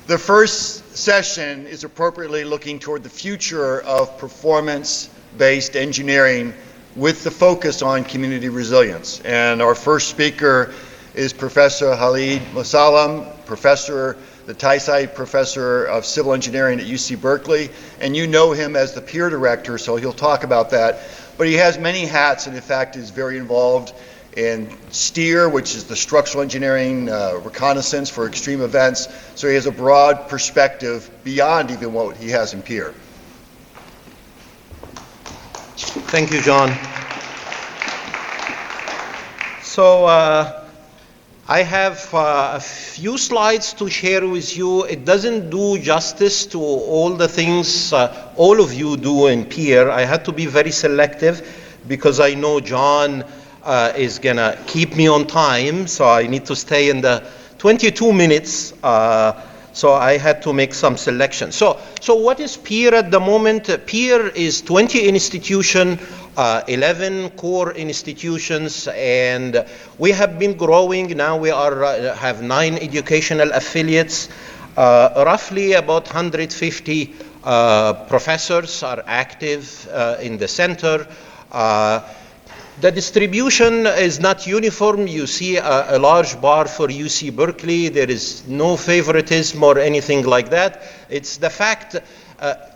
The first session is appropriately looking toward the future of performance-based engineering with the focus on community resilience. And our first speaker is Professor Khalid Mosalam, the TSRP Professor of Civil Engineering at UC Berkeley. And you know him as the peer director, so he'll talk about that. But he has many hats and in fact is very involved in STEER, which is the structural engineering reconnaissance for extreme events. So he has a broad perspective beyond even what he has in peer. Thank you, John. So I have a few slides to share with you. It doesn't do justice to all the things all of you do in peer. I had to be very selective because I know John is gonna keep me on time, so I need to stay in the 22 minutes. So I had to make some selection. So what is peer at the moment? Peer is 20 institutions, 11 core institutions, and we have been growing. Now we have 9 educational affiliates. Roughly about 150 professors are active in the center. The distribution is not uniform. You see a large bar for UC Berkeley. There is no favoritism or anything like that. It's the fact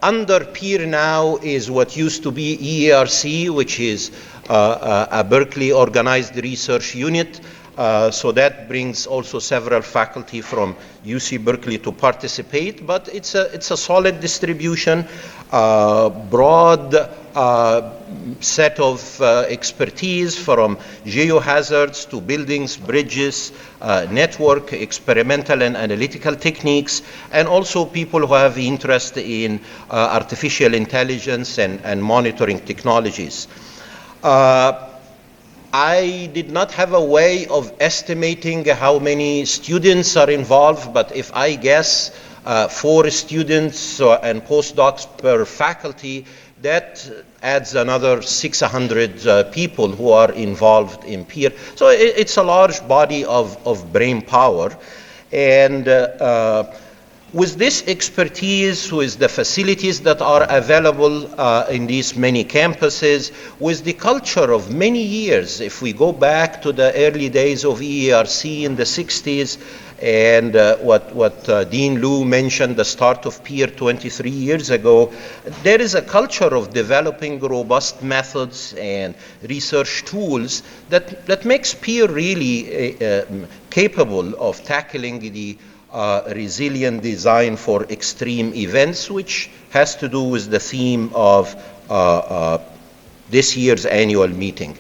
under peer now is what used to be EARC, which is a Berkeley organized research unit. So that brings also several faculty from UC Berkeley to participate, but it's a solid distribution, broad set of expertise from geohazards to buildings, bridges, network, experimental and analytical techniques, and also people who have interest in artificial intelligence and monitoring technologies. I did not have a way of estimating how many students are involved, but if I guess 4 students and postdocs per faculty, that adds another 600 people who are involved in peer. So it's a large body of brain power. And with this expertise, with the facilities that are available in these many campuses, with the culture of many years, if we go back to the early days of EARC in the 60s, and what Dean Liu mentioned, the start of peer 23 years ago, there is a culture of developing robust methods and research tools that makes peer really capable of tackling the resilient design for extreme events, which has to do with the theme of this year's annual meeting.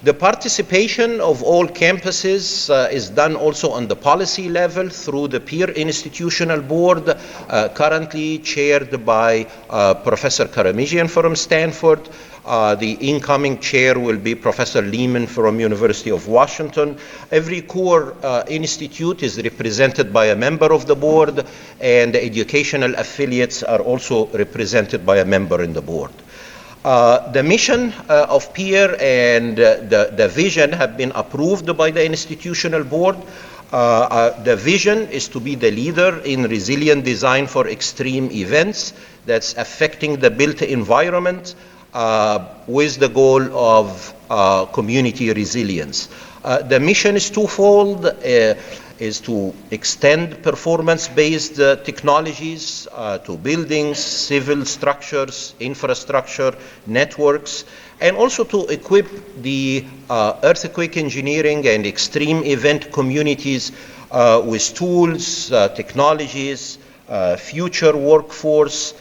The participation of all campuses is done also on the policy level through the peer institutional board, currently chaired by Professor Karamijian from Stanford. The incoming chair will be Professor Lehman from University of Washington. Every core institute is represented by a member of the board, and the educational affiliates are also represented by a member in the board. The mission of peer and the vision have been approved by the institutional board. The vision is to be the leader in resilient design for extreme events that's affecting the built environment, with the goal of community resilience. The mission is twofold, is to extend performance-based technologies to buildings, civil structures, infrastructure, networks, and also to equip the earthquake engineering and extreme event communities with tools, technologies, future workforce,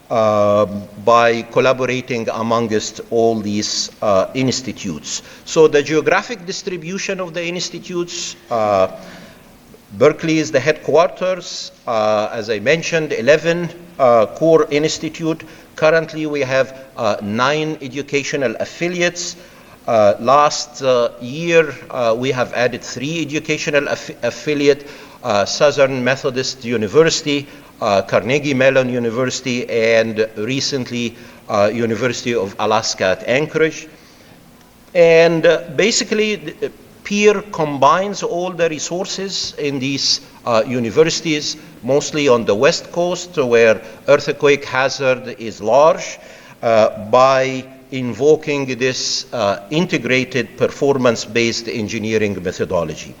by collaborating amongst all these institutes. So the geographic distribution of the institutes, Berkeley is the headquarters. As I mentioned, 11 core institute. Currently we have 9 educational affiliates. Last year we have added 3 educational affiliate, Southern Methodist University, Carnegie Mellon University, and recently University of Alaska at Anchorage. And basically PEER combines all the resources in these universities, mostly on the West Coast, where earthquake hazard is large, by invoking this integrated performance-based engineering methodology.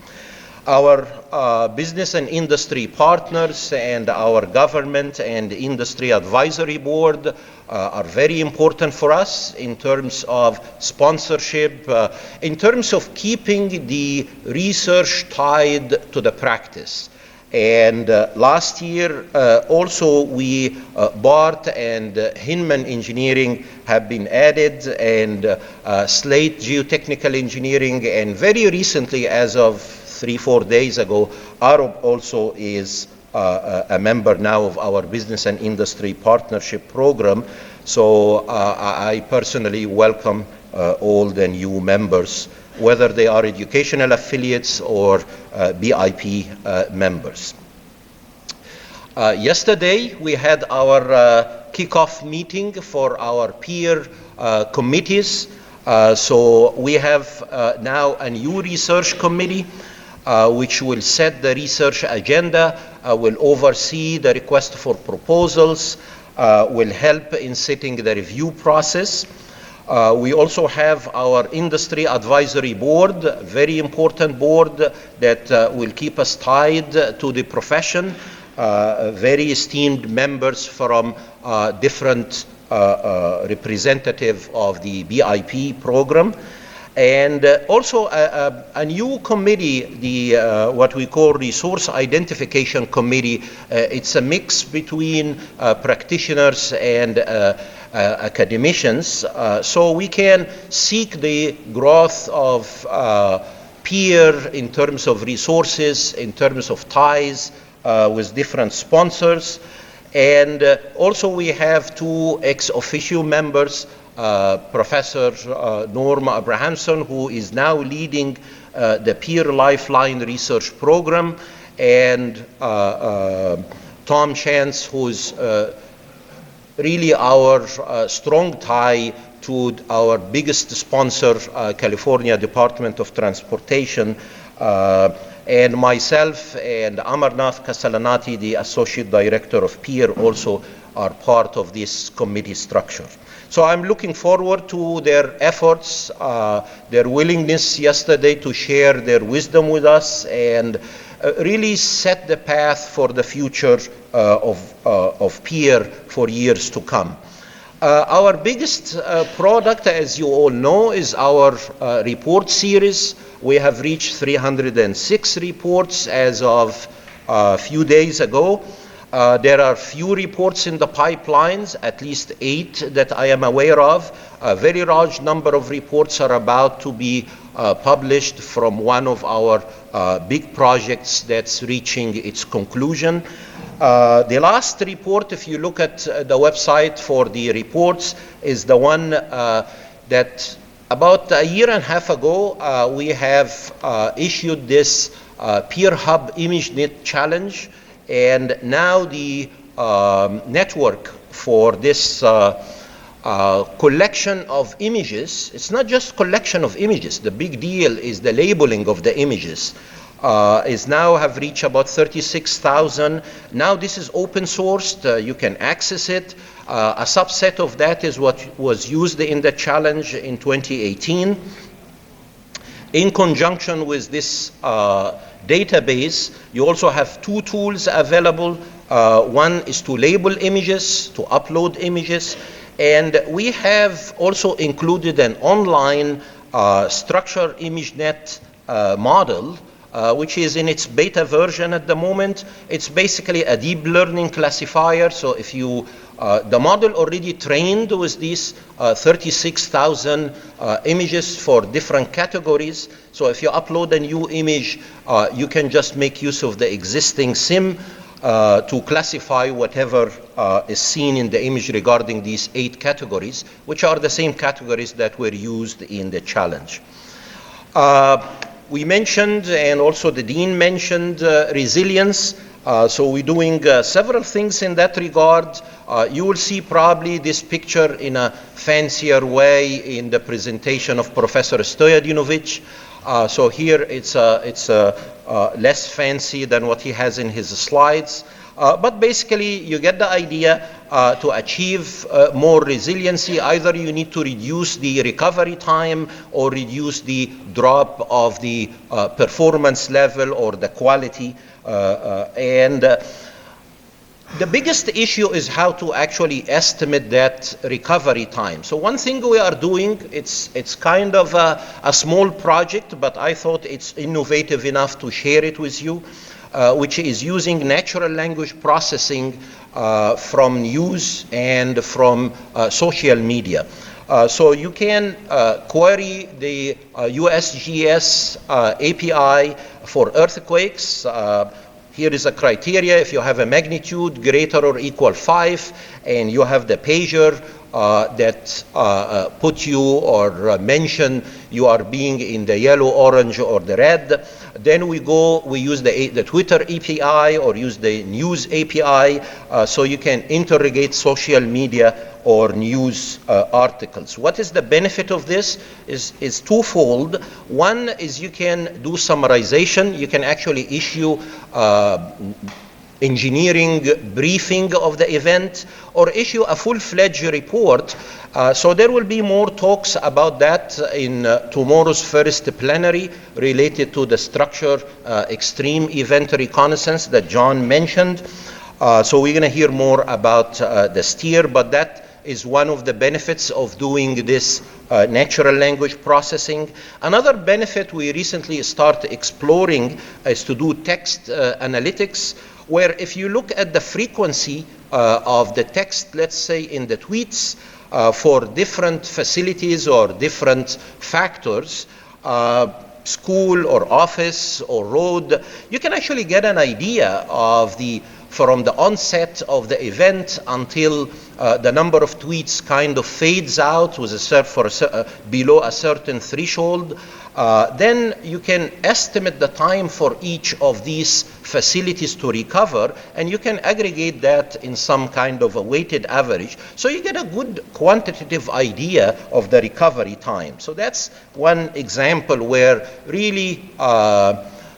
Our business and industry partners and our government and industry advisory board are very important for us in terms of sponsorship, in terms of keeping the research tied to the practice. And last year, also we, BART and Hinman Engineering have been added, and Slate Geotechnical Engineering, and very recently, as of 3-4 days ago, Arup also is a member now of our business and industry partnership program. So I personally welcome all the new members, whether they are educational affiliates or BIP members. Yesterday, we had our kickoff meeting for our peer committees. So we have now a new research committee which will set the research agenda, will oversee the request for proposals, will help in setting the review process. We also have our industry advisory board, a very important board that will keep us tied to the profession, very esteemed members from different representatives of the BIP program. And also a new committee, the what we call Resource Identification Committee. It's a mix between practitioners and academicians, so we can seek the growth of peer in terms of resources, in terms of ties with different sponsors. And also we have 2 ex officio members, Professor Norma Abrahamson, who is now leading the Peer Lifeline Research Program, and Tom Chance, who's really our strong tie to our biggest sponsor, California Department of Transportation, and myself and Amarnath Kasalanati, the Associate Director of Peer, also are part of this committee structure. So I'm looking forward to their efforts, their willingness yesterday to share their wisdom with us and really set the path for the future of peer for years to come. Our biggest product, as you all know, is our report series. We have reached 306 reports as of a few days ago. There are few reports in the pipelines, at least 8 that I am aware of. A very large number of reports are about to be published from one of our big projects that's reaching its conclusion. The last report, if you look at the website for the reports, is the one that about a year and a half ago we have issued this Peer Hub ImageNet Challenge. And now the network for this collection of images, it's not just collection of images, the big deal is the labeling of the images, is now have reached about 36,000. Now this is open sourced, you can access it. A subset of that is what was used in the challenge in 2018. In conjunction with this database, you also have 2 tools available. One is to label images, to upload images, and we have also included an online structured ImageNet model, which is in its beta version at the moment. It's basically a deep learning classifier. So if you, the model already trained with these 36,000 images for different categories. So if you upload a new image, you can just make use of the existing SIM to classify whatever is seen in the image regarding these 8 categories, which are the same categories that were used in the challenge. We mentioned, and also the Dean mentioned, resilience. So we're doing several things in that regard. You will see probably this picture in a fancier way in the presentation of Professor Stojadinovic. So here it's less fancy than what he has in his slides. But basically, you get the idea. To achieve more resiliency, either you need to reduce the recovery time or reduce the drop of the performance level or the quality. The biggest issue is how to actually estimate that recovery time. So one thing we are doing, it's kind of a small project, but I thought it's innovative enough to share it with you, which is using natural language processing from news and from social media. So you can query the USGS API for earthquakes. Here is a criteria. If you have a magnitude greater or equal 5, and you have the pager that put you or mention you are being in the yellow, orange, or the red, then we use the Twitter API or use the news API, so you can interrogate social media or news articles. What is the benefit of this is twofold. One is you can do summarization. You can actually issue engineering briefing of the event or issue a full-fledged report. So there will be more talks about that in tomorrow's first plenary related to the structure extreme event reconnaissance that John mentioned. So we're going to hear more about the STEER, but that is one of the benefits of doing this natural language processing. Another benefit we recently started exploring is to do text analytics, where if you look at the frequency of the text, let's say in the tweets, for different facilities or different factors, school or office or road, you can actually get an idea of from the onset of the event until the number of tweets kind of fades out with below a certain threshold. Then you can estimate the time for each of these facilities to recover, and you can aggregate that in some kind of a weighted average. So you get a good quantitative idea of the recovery time. So that's one example where really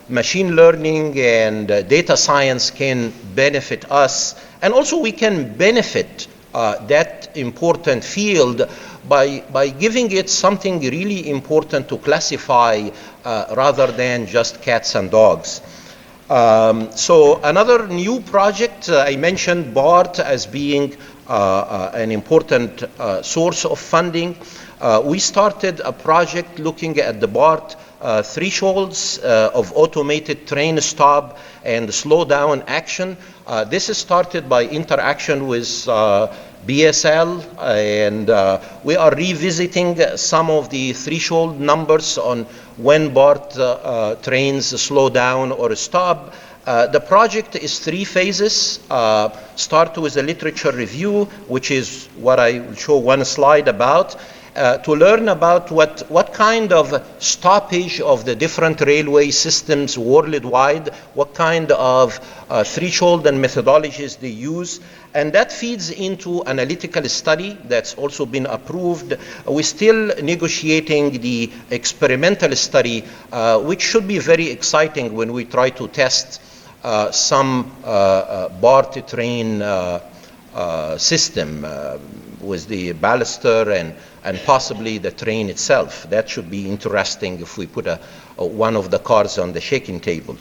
machine learning and data science can benefit us, and also we can benefit that important field by giving it something really important to classify rather than just cats and dogs. So another new project, I mentioned BART as being an important source of funding. We started a project looking at the BART thresholds of automated train stop and slow down action. This is started by interaction with BSL, and we are revisiting some of the threshold numbers on when BART trains slow down or stop. The project is 3 phases. Start with a literature review, which is what I will show one slide about, to learn about what kind of stoppage of the different railway systems worldwide, what kind of threshold and methodologies they use. And that feeds into analytical study that's also been approved. We're still negotiating the experimental study, which should be very exciting when we try to test some BART train system with the baluster and possibly the train itself. That should be interesting if we put one of the cars on the shaking table.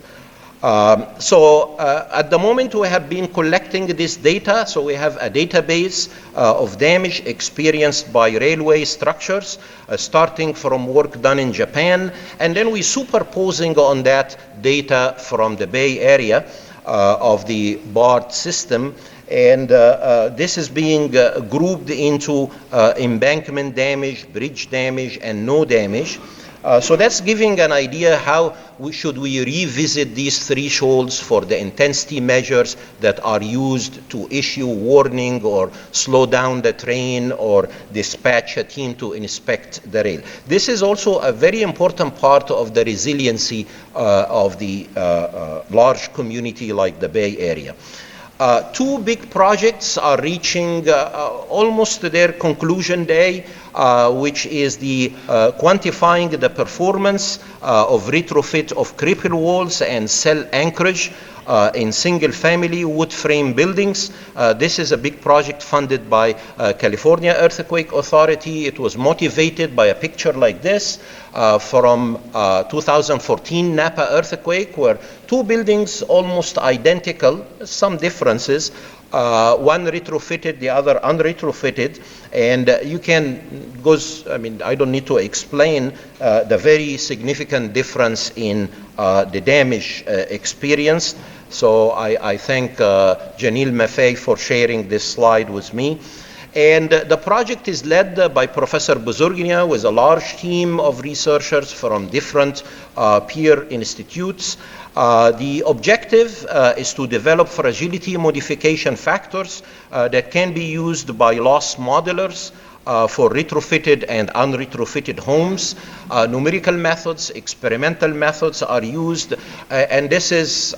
So at the moment we have been collecting this data. So we have a database of damage experienced by railway structures, starting from work done in Japan, and then we superposing on that data from the Bay Area of the BART system. And this is being grouped into embankment damage, bridge damage, and no damage. So that's giving an idea how should we revisit these thresholds for the intensity measures that are used to issue warning or slow down the train or dispatch a team to inspect the rail. This is also a very important part of the resiliency of the large community like the Bay Area. Two big projects are reaching almost their conclusion day, which is the quantifying the performance of retrofit of cripple walls and cell anchorage in single-family wood frame buildings. This is a big project funded by California Earthquake Authority. It was motivated by a picture like this from 2014 Napa earthquake, where two buildings almost identical, some differences, one retrofitted, the other unretrofitted, and you can I don't need to explain the very significant difference in the damage experienced. So I thank Janil Maffei for sharing this slide with me. And the project is led by Professor Buzurgina with a large team of researchers from different peer institutes. The objective is to develop fragility modification factors that can be used by loss modelers for retrofitted and unretrofitted homes. Numerical methods, experimental methods are used, and this is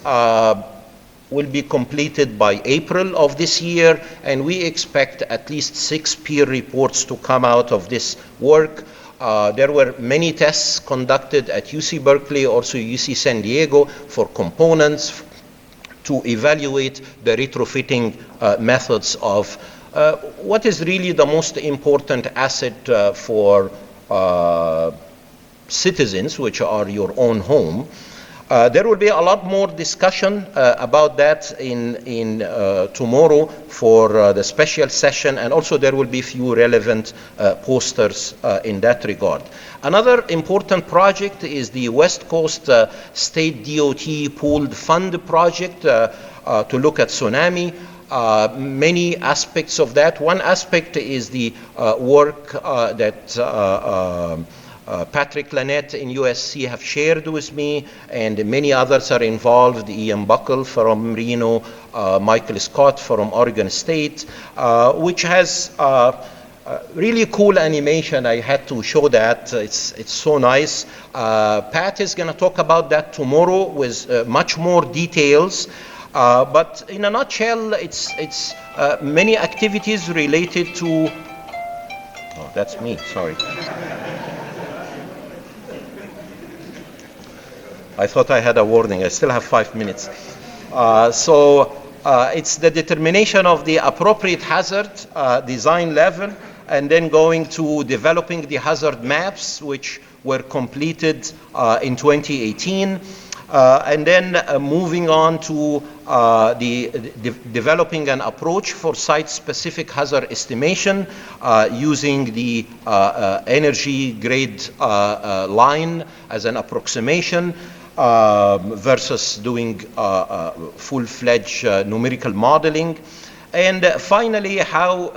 will be completed by April of this year, and we expect at least 6 peer reports to come out of this work. There were many tests conducted at UC Berkeley, also UC San Diego, for components to evaluate the retrofitting methods of what is really the most important asset for citizens, which are your own home. There will be a lot more discussion about that in tomorrow for the special session, and also there will be few relevant posters in that regard. Another important project is the West Coast State DOT Pooled Fund project to look at tsunami. Many aspects of that. One aspect is the work that Patrick Lanette in USC have shared with me, and many others are involved. Ian Buckle from Reno, Michael Scott from Oregon State, which has really cool animation. I had to show that. It's so nice. Pat is going to talk about that tomorrow with much more details. But in a nutshell, it's many activities related to. Oh, that's me. Sorry. I thought I had a warning. I still have 5 minutes. It's the determination of the appropriate hazard design level, and then going to developing the hazard maps, which were completed in 2018. And then moving on to developing an approach for site-specific hazard estimation using the energy grade line as an approximation versus doing full-fledged numerical modeling. And finally, how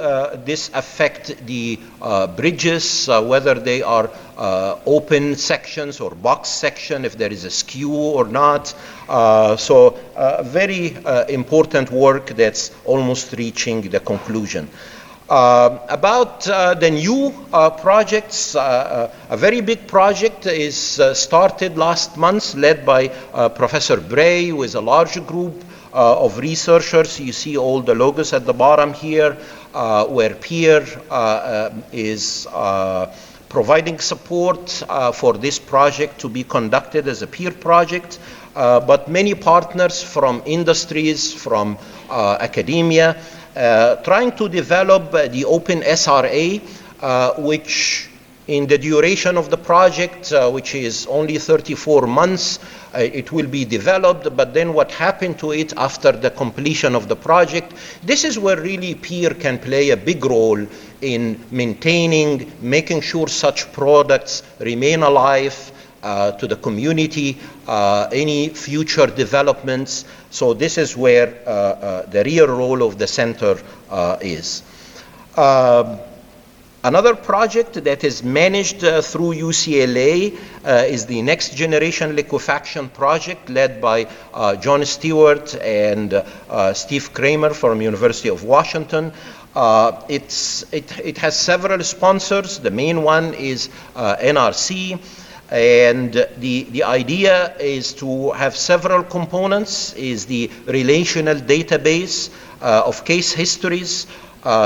this affect the bridges, whether they are open sections or box section, if there is a skew or not. Very important work that's almost reaching the conclusion. About the new projects, a very big project is started last month, led by Professor Bray with a large group of researchers. You see all the logos at the bottom here, where peer is providing support for this project to be conducted as a peer project, but many partners from industries, from academia, trying to develop the open SRA, which in the duration of the project, which is only 34 months, it will be developed, but then what happened to it after the completion of the project, this is where really peer can play a big role in maintaining, making sure such products remain alive to the community, any future developments. So this is where the real role of the center is. Another project that is managed through UCLA is the Next Generation Liquefaction project, led by John Stewart and Steve Kramer from University of Washington. It has several sponsors. The main one is NRC. And the idea is to have several components, is the relational database of case histories,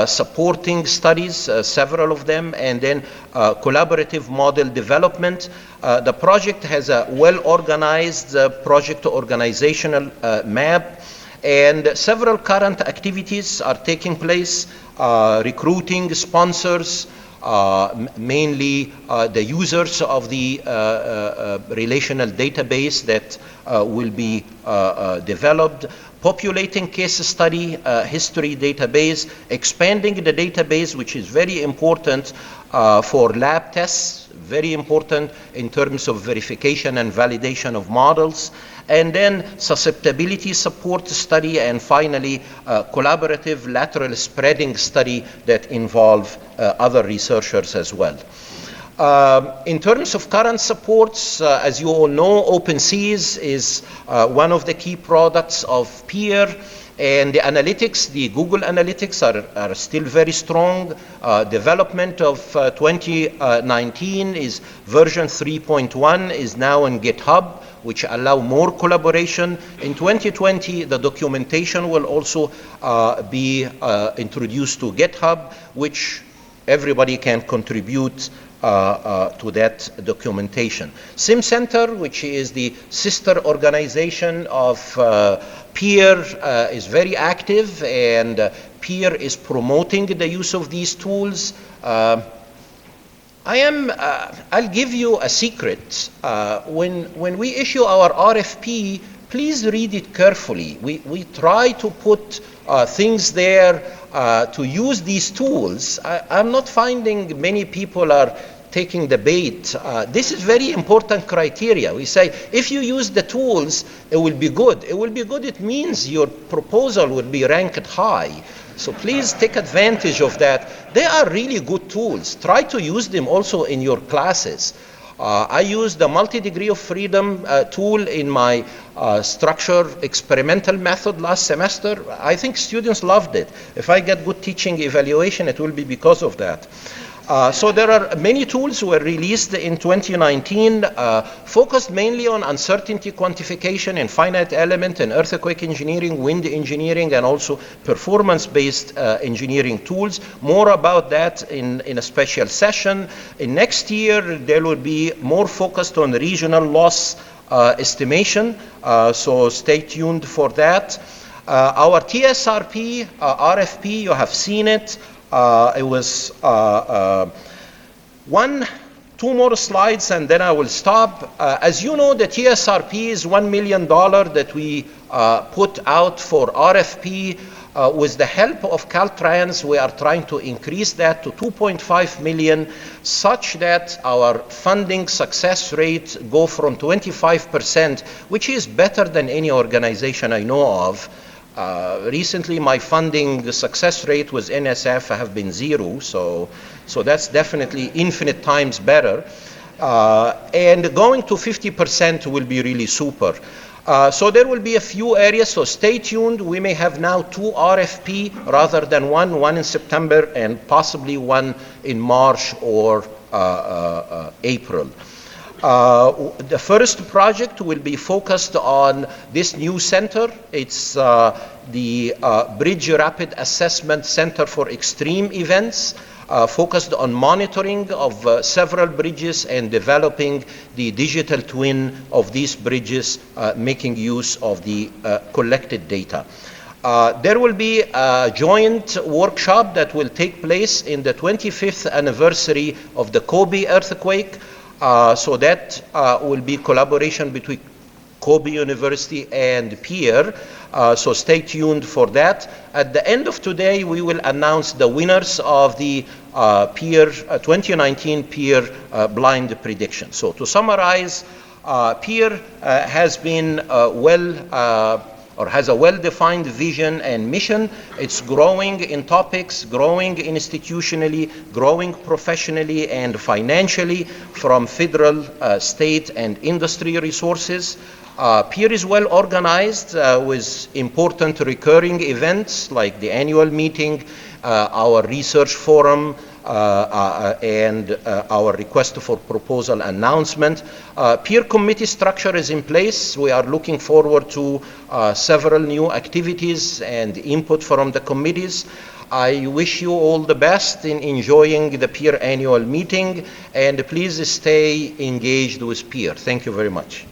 supporting studies, several of them, and then collaborative model development. The project has a well-organized project organizational map, and several current activities are taking place, recruiting sponsors, mainly the users of the relational database that will be developed, populating case study history database, expanding the database, which is very important for lab tests, very important in terms of verification and validation of models, and then susceptibility support study, and finally collaborative lateral spreading study that involve other researchers as well. In terms of current supports, as you all know, OpenSeas is one of the key products of Peer, and the analytics, the Google Analytics are still very strong. Development of 2019 is version 3.1 is now on GitHub, which allow more collaboration. In 2020, the documentation will also be introduced to GitHub, which everybody can contribute to that documentation. SimCenter, which is the sister organization of Peer, is very active, and Peer is promoting the use of these tools. I'll give you a secret. When we issue our RFP, please read it carefully. We try to put things there to use these tools. I'm not finding many people are taking the bait. This is very important criteria. We say, if you use the tools, it will be good. It will be good, it means your proposal will be ranked high. So please take advantage of that. They are really good tools. Try to use them also in your classes. I used the multi-degree of freedom tool in my structure experimental method last semester. I think students loved it. If I get good teaching evaluation, it will be because of that. So there are many tools were released in 2019, focused mainly on uncertainty quantification and finite element and earthquake engineering, wind engineering, and also performance-based engineering tools. More about that in a special session. In next year, there will be more focused on regional loss estimation, so stay tuned for that. Our TSRP, RFP, you have seen it. It was two more slides and then I will stop. As you know, the TSRP is $1 million that we put out for RFP. With the help of Caltrans, we are trying to increase that to 2.5 million, such that our funding success rate go from 25%, which is better than any organization I know of. Recently, my funding success rate with NSF have been 0, so that's definitely infinite times better. And going to 50% will be really super. So there will be a few areas, so stay tuned. We may have now 2 RFP rather than one in September and possibly one in March or April. The first project will be focused on this new center. It's the Bridge Rapid Assessment Center for Extreme Events, focused on monitoring of several bridges and developing the digital twin of these bridges, making use of the collected data. There will be a joint workshop that will take place in the 25th anniversary of the Kobe earthquake. So that will be collaboration between Kobe University and Peer. So stay tuned for that. At the end of today, we will announce the winners of the Peer 2019 Peer blind prediction. So to summarize, Peer has been has a well-defined vision and mission. It's growing in topics, growing institutionally, growing professionally and financially from federal, state, and industry resources. Peer is well organized with important recurring events like the annual meeting, our research forum, and our request for proposal announcement. Peer committee structure is in place. We are looking forward to several new activities and input from the committees. I wish you all the best in enjoying the peer annual meeting, and please stay engaged with peer. Thank you very much.